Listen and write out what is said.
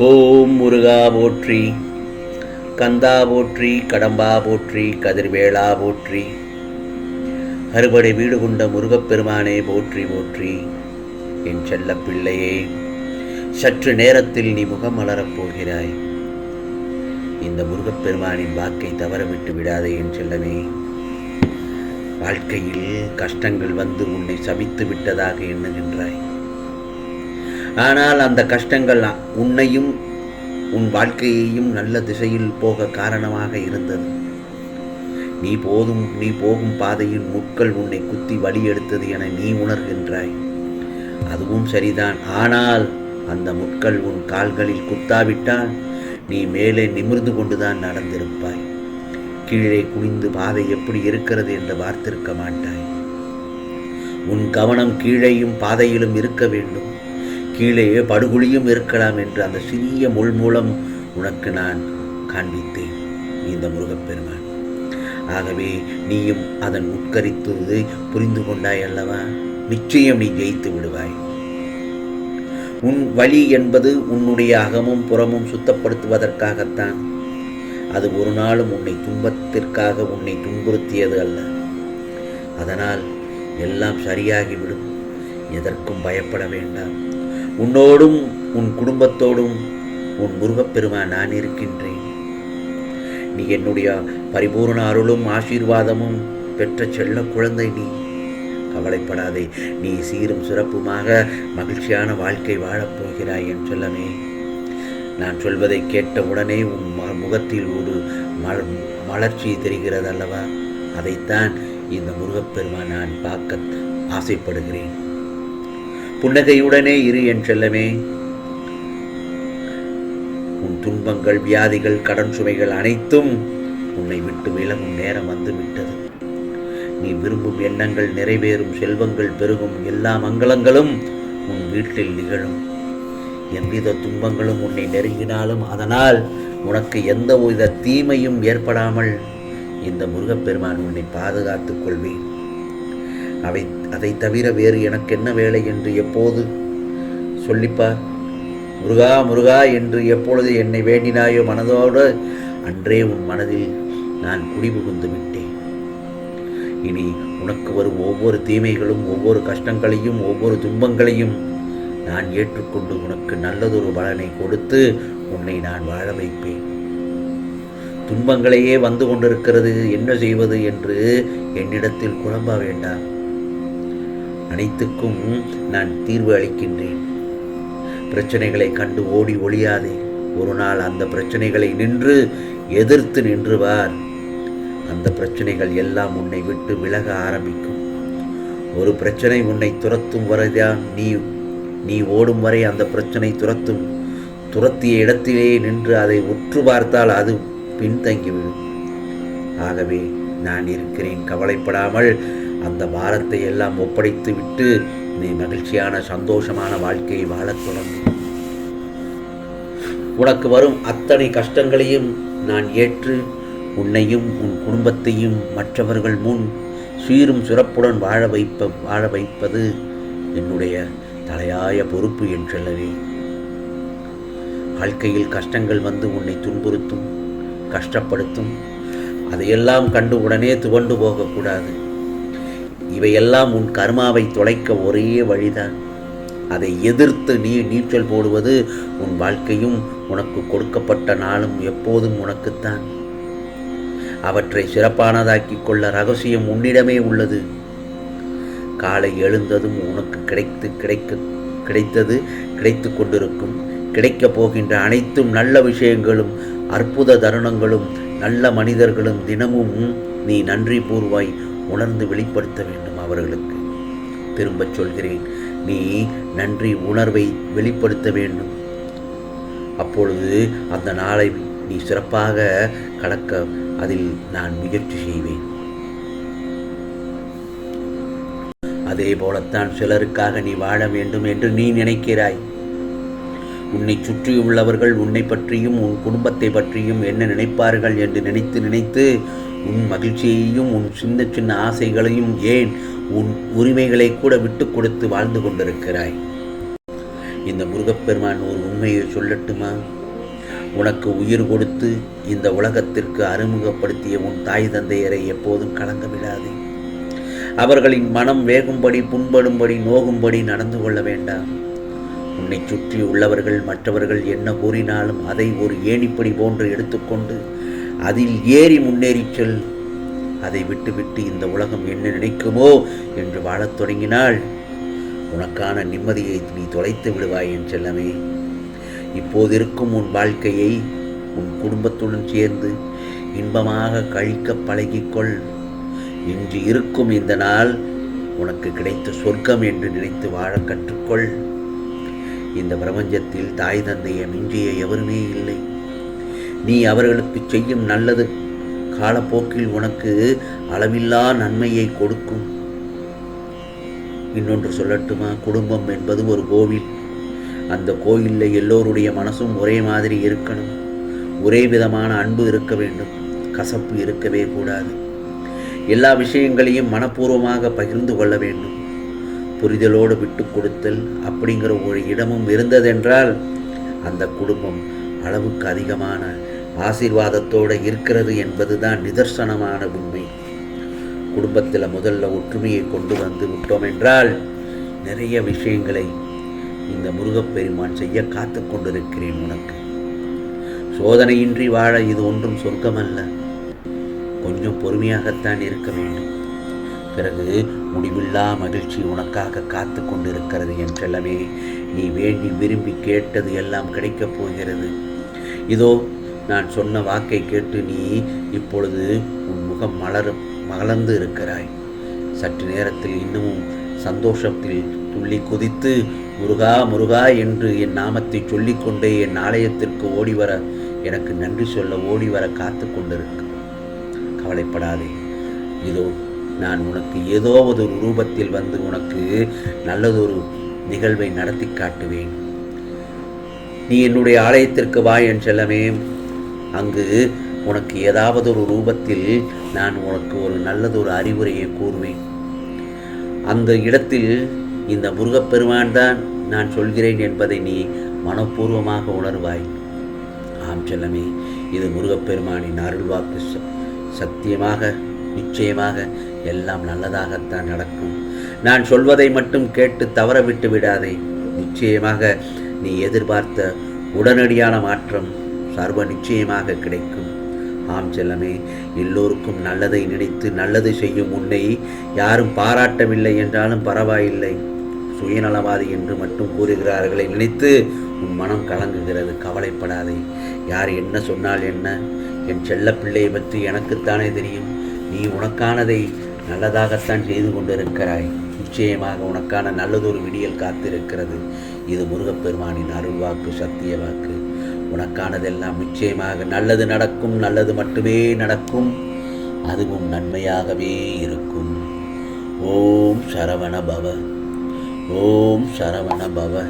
ஓம் முருகா போற்றி, கந்தா போற்றி, கடம்பா போற்றி, கதிர்வேளா போற்றி, அறுபடை வீடு கொண்ட முருகப்பெருமானே போற்றி போற்றி. என் செல்ல பிள்ளையே, சற்று நேரத்தில் நீ முகம் மலரப் போகிறாய். இந்த முருகப்பெருமானின் வாக்கை தவறவிட்டு விடாதே என் செல்லமே. வாழ்க்கையில் கஷ்டங்கள் வந்து உன்னை சபித்து விட்டதாக எண்ணுகின்றாய். ஆனால் அந்த கஷ்டங்கள் உன்னையும் உன் வாழ்க்கையையும் நல்ல திசையில் போக காரணமாக இருந்தது. நீ போகும் பாதையில் முட்கள் உன்னை குத்தி வழி எடுத்தது என நீ உணர்கின்றாய். அதுவும் சரிதான். ஆனால் அந்த முட்கள் உன் கால்களில் குத்தாவிட்டால் நீ மேலே நிமிர்ந்து கொண்டுதான் நடந்திருப்பாய். கீழே குனிந்து பாதை எப்படி இருக்கிறது என்று பார்த்திருக்க மாட்டாய். உன் கவனம் கீழேயும் பாதையிலும் இருக்க வேண்டும். கீழே படுகுழியும் இருக்கலாம் என்று அந்த சிறிய முள் மூலம் உனக்கு நான் காண்பித்தேன் இந்த முருகப்பெருமான். ஆகவே நீயும் அதன் உட்கரித்தது புரிந்து கொண்டாய் அல்லவா? நிச்சயம் நீ ஜெயித்து விடுவாய். உன் வழி என்பது உன்னுடைய அகமும் புறமும் சுத்தப்படுத்துவதற்காகத்தான். அது ஒரு நாளும் உன்னை துன்பத்திற்காக உன்னை துன்புறுத்தியது அல்ல. அதனால் எல்லாம் சரியாகிவிடும். எதற்கும் பயப்பட வேண்டாம். உன்னோடும் உன் குடும்பத்தோடும் உன் முருகப்பெருமான் நான் இருக்கின்றேன். நீ என்னுடைய பரிபூர்ண அருளும் ஆசீர்வாதமும் பெற்ற செல்ல குழந்தை. நீ கவலைப்படாதே. நீ சீரும் சிறப்புமாக மகிழ்ச்சியான வாழ்க்கை வாழப்போகிறாய் என் செல்லமே. நான் சொல்வதை கேட்ட உடனே உன் முகத்தில் ஒரு மலர்ச்சி தெரிகிறது அல்லவா? அதைத்தான் இந்த முருகப்பெருமான் நான் பார்க்க ஆசைப்படுகிறேன். புன்னகையுடனே இரு என் செல்லமே. உன் துன்பங்கள், வியாதிகள், கடன் சுமைகள் அனைத்தும் உன்னை விட்டு விலகும் நேரம் வந்து விட்டது. நீ விரும்பும் எண்ணங்கள் நிறைவேறும், செல்வங்கள் பெருகும், எல்லா மங்களங்களும் உன் வீட்டில் நிகழும். எவ்வித துன்பங்களும் உன்னை நெருங்கினாலும் அதனால் உனக்கு எந்த வித தீமையும் ஏற்படாமல் இந்த முருகப்பெருமான் உன்னை பாதுகாத்துக் கொள்வேன். அதை தவிர வேறு எனக்கு என்ன வேலை என்று எப்போது சொல்லிப்பார். முருகா முருகா என்று எப்பொழுது என்னை வேண்டினாயோ மனதோடு அன்றே உன் மனதில் நான் குடிபுகுந்து விட்டேன். இனி உனக்கு வரும் ஒவ்வொரு தீமைகளும், ஒவ்வொரு கஷ்டங்களையும், ஒவ்வொரு துன்பங்களையும் நான் ஏற்றுக்கொண்டு உனக்கு நல்லதொரு பலனை கொடுத்து உன்னை நான் வாழ வைப்பேன். துன்பங்களையே வந்து கொண்டிருக்கிறது, என்ன செய்வது என்று என்னிடத்தில் குழம்ப வேண்டாம். அனைத்துக்கும் நான் தீர்வு அளிக்கின்றேன். பிரச்சனைகளை கண்டு ஓடி ஒளியாதே. ஒரு நாள் அந்த பிரச்சனைகளை எதிர்த்து நின்றுவார். அந்த பிரச்சனைகள் எல்லாம் உன்னை விட்டு விலக ஆரம்பிக்கும். ஒரு பிரச்சனை உன்னை துரத்தும் வரைதான் நீ ஓடும் வரை அந்த பிரச்சனை துரத்தும். துரத்திய இடத்திலே நின்று அதை உற்று பார்த்தால் அது பின்தங்கிவிடும். ஆகவே நான் இருக்கிறேன். கவலைப்படாமல் அந்த பாரத்தை எல்லாம் ஒப்படைத்து விட்டு நீ மகிழ்ச்சியான சந்தோஷமான வாழ்க்கையை வாழத் தொடங்கும். உனக்கு வரும் அத்தனை கஷ்டங்களையும் நான் ஏற்று உன்னையும் உன் குடும்பத்தையும் மற்றவர்கள் முன் சீரும் சிறப்புடன் வாழ வைப்பது என்னுடைய தலையாய பொறுப்பு என் செல்லவே. வாழ்க்கையில் கஷ்டங்கள் வந்து உன்னை துன்புறுத்தும், கஷ்டப்படுத்தும். அதையெல்லாம் கண்டு உடனே துவண்டு போகக்கூடாது. இவையெல்லாம் உன் கர்மாவை தொலைக்க ஒரே வழிதான். அதை எதிர்த்து நீச்சல் போடுவது உன் வாழ்க்கையும் உனக்கு கொடுக்கப்பட்ட நாளும் எப்போதும் உனக்குத்தான். அவற்றை சிறப்பானதாக்கிக் கொள்ள ரகசியம் உன்னிடமே உள்ளது. காலை எழுந்ததும் உனக்கு கிடைத்து கொண்டிருக்கும். கிடைக்கப் போகின்ற அனைத்தும் நல்ல விஷயங்களும், அற்புத தருணங்களும், நல்ல மனிதர்களும் தினமும் நீ நன்றி பூர்வாய் உணர்ந்து வெளிப்படுத்த வேண்டும் அவர்களுக்கு. திரும்பச் சொல்கிறேன், நீ நன்றி உணர்வை வெளிப்படுத்த வேண்டும். அப்பொழுது அந்த நாளை நீ சிறப்பாக கடக்க அதில் நான் முயற்சி செய்வேன். அதே போலத்தான் சிலருக்காக நீ வாழ வேண்டும் என்று நீ நினைக்கிறாய். உன்னை சுற்றியுள்ளவர்கள் உன்னை பற்றியும் உன் குடும்பத்தை பற்றியும் என்ன நினைப்பார்கள் என்று நினைத்து உன் மகிழ்ச்சியையும் உன் சின்ன சின்ன ஆசைகளையும், ஏன் உன் உரிமைகளை கூட விட்டு கொடுத்து வாழ்ந்து கொண்டிருக்கிறாய். இந்த முருகப்பெருமான் ஒரு உண்மையை சொல்லட்டுமா? உனக்கு உயிர் கொடுத்து இந்த உலகத்திற்கு அறிமுகப்படுத்திய உன் தாய் தந்தையரை எப்போதும் கலங்க விடாதே. அவர்களின் மனம் வேகும்படி, புண்படும்படி, நோகும்படி நடந்து கொள்ள வேண்டாம். உன்னை சுற்றி உள்ளவர்கள் மற்றவர்கள் என்ன கூறினாலும் அதை ஒரு ஏணிப்படி போன்று எடுத்துக்கொண்டு அதில் ஏறி முன்னேறிச் செல். அதை விட்டுவிட்டு இந்த உலகம் என்ன நினைக்குமோ என்று வாழத் தொடங்கினால் உனக்கான நிம்மதியை நீ தொலைத்து விடுவாய் என் செல்லமே. இப்போது இருக்கும் உன் வாழ்க்கையை உன் குடும்பத்துடன் சேர்ந்து இன்பமாக கழிக்க பழகிக்கொள். இன்று இருக்கும் இந்த நாள் உனக்கு கிடைத்த சொர்க்கம் என்று நினைத்து வாழ கற்றுக்கொள். இந்த பிரபஞ்சத்தில் தாய் தந்தையை மிஞ்சிய எவருமே இல்லை. நீ அவர்களுக்கு செய்யும் நல்லது காலப்போக்கில் உனக்கு அளவில்லா நன்மையை கொடுக்கும். இன்னொன்று சொல்லட்டுமா? குடும்பம் என்பது ஒரு கோவில். அந்த கோயிலில் எல்லோருடைய மனசும் ஒரே மாதிரி இருக்கணும். ஒரே விதமான அன்பு இருக்க வேண்டும். கசப்பு இருக்கவே கூடாது. எல்லா விஷயங்களையும் மனப்பூர்வமாக பகிர்ந்து கொள்ள வேண்டும். புரிதலோடு விட்டு கொடுத்தல் அப்படிங்கிற ஒரு இடமும் இருந்ததென்றால் அந்த குடும்பம் அளவுக்கு அதிகமான ஆசீர்வாதத்தோடு இருக்கிறது என்பதுதான் நிதர்சனமான உண்மை. குடும்பத்தில் முதல்ல ஒற்றுமையை கொண்டு வந்து விட்டோம் என்றால் நிறைய விஷயங்களை இந்த முருகப்பெருமான் செய்ய காத்து கொண்டிருக்கிறேன். உனக்கு சோதனையின்றி வாழ இது ஒன்றும் சொர்க்கமல்ல. கொஞ்சம் பொறுமையாகத்தான் இருக்க வேண்டும். பிறகு முடிவில்லா மகிழ்ச்சி உனக்காக காத்து கொண்டிருக்கிறது என் செல்லமே. நீ வேண்டி விரும்பி கேட்டது எல்லாம் கிடைக்கப் போகிறது. இதோ நான் சொன்ன வாக்கை கேட்டு நீ இப்பொழுது உன் முகம் மலர்ந்து இருக்கிறாய். சற்று நேரத்தில் இன்னமும் சந்தோஷத்தில் துள்ளி குதித்து முருகா முருகா என்று என் நாமத்தை சொல்லிக்கொண்டே என் ஆலயத்திற்கு ஓடிவர, எனக்கு நன்றி சொல்ல ஓடிவர காத்து கொண்டிருக்கு. கவலைப்படாதே. இதோ நான் உனக்கு ஏதோ ஒரு ரூபத்தில் வந்து உனக்கு நல்லதொரு நிகழ்வை நடத்தி காட்டுவேன். நீ என்னுடைய ஆலயத்திற்கு வா என் செல்லமே. அங்கு உனக்கு ஏதாவது ஒரு ரூபத்தில் நான் உனக்கு ஒரு நல்லதொரு அறிவுரையை கூறுவேன். அந்த இடத்தில் இந்த முருகப்பெருமான் தான் நான் சொல்கிறேன் என்பதை நீ மனப்பூர்வமாக உணர்வாய். ஆம் செல்லமே, இது முருகப்பெருமானின் அருள்வாக்கு. சத்தியமாக நிச்சயமாக எல்லாம் நல்லதாகத்தான் நடக்கும். நான் சொல்வதை மட்டும் கேட்டு தவற விட்டு விடாதே. நிச்சயமாக நீ எதிர்பார்த்த உடனடியான மாற்றம் சர்வ நிச்சயமாக கிடைக்கும். ஆம் செல்லமே, எல்லோருக்கும் நல்லதை நினைத்து நல்லது செய்யும் உன்னை யாரும் பாராட்டவில்லை என்றாலும் பரவாயில்லை. சுயநலவாதி என்று மட்டும் கூறுகிறார்களை நினைத்து உன் மனம் கலங்குகிறது. கவலைப்படாதே. யார் என்ன சொன்னால் என்ன? என் செல்ல பிள்ளையை பற்றி எனக்குத்தானே தெரியும். நீ உனக்கானதை நல்லதாகத்தான் செய்து கொண்டிருக்கிறாய். நிச்சயமாக உனக்கான நல்லதொரு விடியல் காத்திருக்கிறது. இது முருகப்பெருமானின் அருள்வாக்கு, சத்திய வாக்கு. உனக்கானதெல்லாம் நிச்சயமாக நல்லது நடக்கும். நல்லது மட்டுமே நடக்கும். அதுவும் நன்மையாகவே இருக்கும். ஓம் சரவண பவ. ஓம் சரவண பவ.